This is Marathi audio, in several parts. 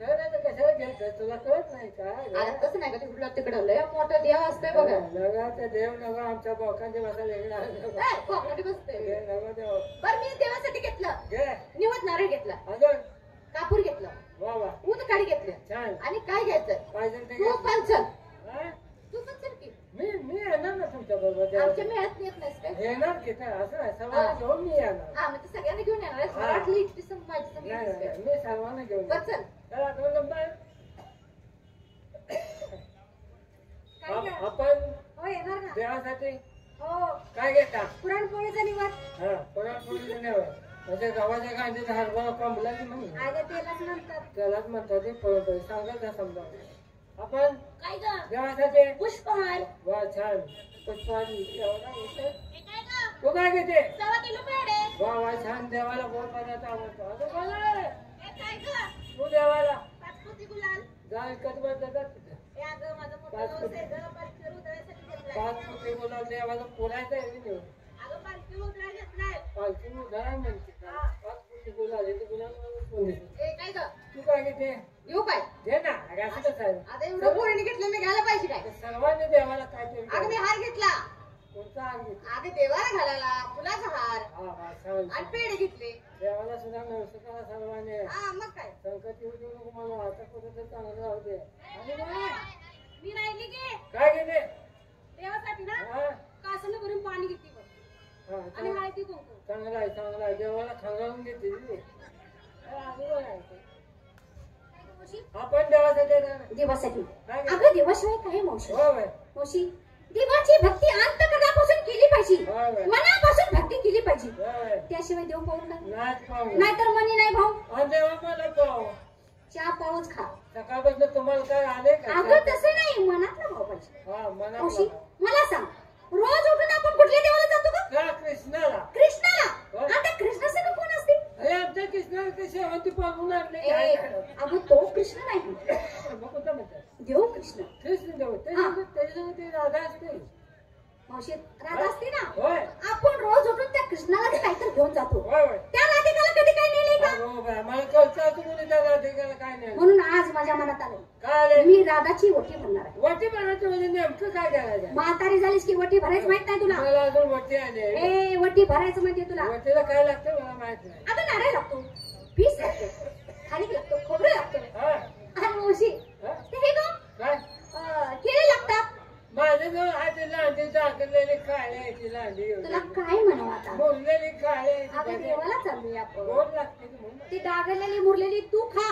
कशाला घ्यायचं तुला कळत नाही का? अरे तसं नाही का तिकडला तिकडं लय मोठा देव असतोय बघा. नगा ते देव नगा आमच्या बोकांचे बसायला वेगळा कोकणात बसतोय. नगा देव. बरं मी देवासाठी घेतलं. घे. निवत नारळ घेतला. अजून कापूर घेतलं. वा वा. ऊन काढी घेतलं. छान. आणि काय घ्यायचं? पाहिजे ते तू पण चल. हा? तू पण चल की. मी येणार ना तुमच्या बरोबर. आमच्या मेळ्यात येत नाहीस काय? येणार की काय असं नाही सर्वांना घेऊन मी येणार. हा म्हणजे सगळ्यांना घेऊन येणार आहेस. मला वाटलं एकटी संग माझी संग नाही, येतेस काय? नाही, मी सर्वांना घेऊन बरं चल. चला दोन नंबर काय गं? आपण हो येणार ना. देवासाठी हो काय घेता? पुरणपोळीचा निवद. हा पुरणपोळीचं नाही होय. म्हणजे गव्हाच्या कांद्याचा हरभरा कोंबला की म्हणून अगं त्यालाच म्हणतात. त्यालाच म्हणतात ते पुरणपोळी. सांगा त्या समजा आपण काय गं? देवासाठी पुष्पहार. वा छान पुष्पाची एवढा विषय. हे काय गं? तू काय घेते? 1.25 किलो पेढे. वा वा छान देवाला गोड पदार्थ आवडतो. असं बोला रे. हे काय गं? तू देवाला 5 पोती गुलाल. जा एकच वेळ देतात तिथे. हे अगं माझा मोठा नवस आहे गं. पालखीवर उतरायसाठी घेतलाय. 5 फुटे बोलावं देवाला बोलायचं आहे की नाही? अगं पालखीवर उतरायला घेतलाय. पालखी उदाहरण म्हणते का? 5 फुटे बोलावले तर गुलाल हे काय गं? तू काय घेते? येऊ काय? घे ना अगं असं कसं आहे? आता एवढं पोळीने घेतलं मी घ्यायला पाहिजे काय? सर्वांनी देवाला काहीतरी अगं मी हार घेतला. कोणता हार घेतला? अगं देवाला घालायला फुलाचा हार हा हा छान आणि पेढे घेतले. देवाला सुद्धा नमस्कार सर्वांनी. हा मग काय? संकट येऊ देऊ नको मला. आता कुठं तर चांगलं राहू दे. आणि मी राहिली की काय घेते? देवासाठी ना हा कासनं भरून पाणी घेतली बघ. हा आणि हळदी कुंकू. चांगला आहे चांगला आहे. देवाला खंगाळून घेते आपण देवासाठी देवासाठी. काय अगं देवाशिवाय काय मावशी? हो बाय मावशी देवाची भक्ती अंतकरणापासून केली पाहिजे. हो बाय मनापासून भक्ती केली पाहिजे. हो बाय त्याशिवाय देव पाहू ना. नाच पाहू नाहीतर मनी नाही भाऊ. देवा मला पाहू. चहा पाऊच खा. सकाळपासून तुम्हाला काय आले का? अगं तसं नाही मनातला भाव पाहिजे. हा मना मावशी मला सांग रोज उठून आपण कुठल्या देवाला जातो का? त्या कृष्णाला कृष्णाला. हो. आता कृष्णासंग कोण असते? अरे आमच्या कृष्णाला ते शेवंती पाहून आणले ए, अगं तो कृष्ण नाही मग कुठं म्हणतात? देव कृष्ण. कृष्ण देव त्याच्यासोबत ते राधा असते. मावशी राधा असते ना. होय आपण रोज उठून त्या कृष्णाला काहीतरी घेऊन जातो. होय होय त्या राधिकाला कधी काय नेले का? हो बाय मला कळतं तुम्ही त्या राधिकाला काय नाही म्हणून आज माझ्या मनात आलं काय आले? मी राधाची वटी भरणार आहे. वटी बनायचं म्हणजे नेमकं काय करायचं? म्हातारी झालीस की वटी भरायचं माहित नाही तुला? मला अजून वटी आले. ए वटी भरायचं माहितीये तुला? वटीला काय लागतं मला माहित नाही. अगं नारळ लागतो, पीस लागतो, खारीक लागतो, खोबरं लागतं. हा आणि मावशी हा? ते हे गं काय केळे लागतात. माझ्याजवळ आहे ते लांडी दाखवलेली काळे ती लांडी तुला काय म्हणावं आता? बोललेली काळे अगं देवाला चाललोय आपण. गोड लागते ती म्हणून. ती डागरलेली मुरलेली तू खा.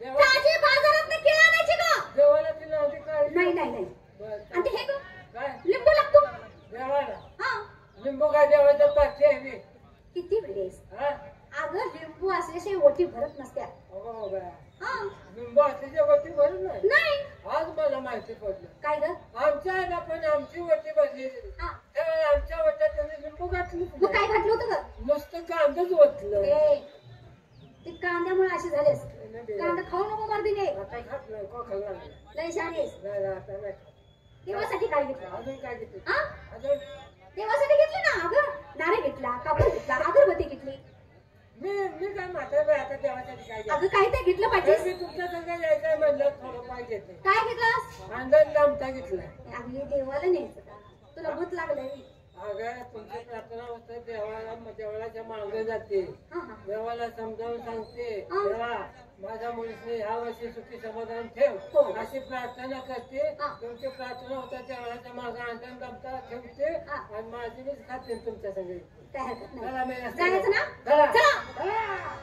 देवा- ताजी बाजारात केळं आणायची का? देवाला ती लांडी काळी नाही नाही नाही. बरं, आणि ते हे गं काय लिंबू लागतो. देवाला हा लिंबू काय देवाचं पाठी आहे मी. किती वेळेस हा अगं लिंबू असल्याशिवाय वटी भरत नसत्या. हो बाय हा लिंबू असल्याच्या वटी भरून नाही. नाही. आज मला माहिती पडलं. काय ग? आमच्या आईला पण आमची वटी भरली हा त्यावेळी आमच्या वट्यात त्यांनी लिंबू घातली मग काय घातलं होतं ग? नुसतं कांदच ओतलं. ए ते कांद्यामुळे अशी झालेस. कांदा खाऊ नको मर्दीने. आता खात नाही को खाल्ला नाही. लय शाणेस. नाही आता नाही खात. देवासाठी काय घेतलं? अजून काय घेते? हा अजून देवासाठी घेतलं ना. अगं नारळ घेतला, कापूर घेतला, अगरबत्ती घेतली. मी काय म्हातारा आता देवासाठी काय अगं काय ते घेतलं पाहिजे. मी तुमच्या संग यायचंय म्हणलं थोडं पाय घेते. काय घेतलास? अंदाज लांबता घेतला. अगं हे देवाला न्यायचं का? तुला भूत लागलंय. अगं तुमची प्रार्थना होतं देवाला देवळाच्या मागे जाते. हा हा देवाला समजावून सांगते हा. देवा माझ्या मुलीने ह्या वर्षी सुखी समाधान ठेव हो. अशी प्रार्थना करते. हा. तुमची प्रार्थना होता देवळाच्या मागे अंधन दमता ठेवते हा. आणि माझी मीच खाते तुमच्या संग. काय हरकत चला, नाही. मी असं- जायचं ना? चला. चला. चला.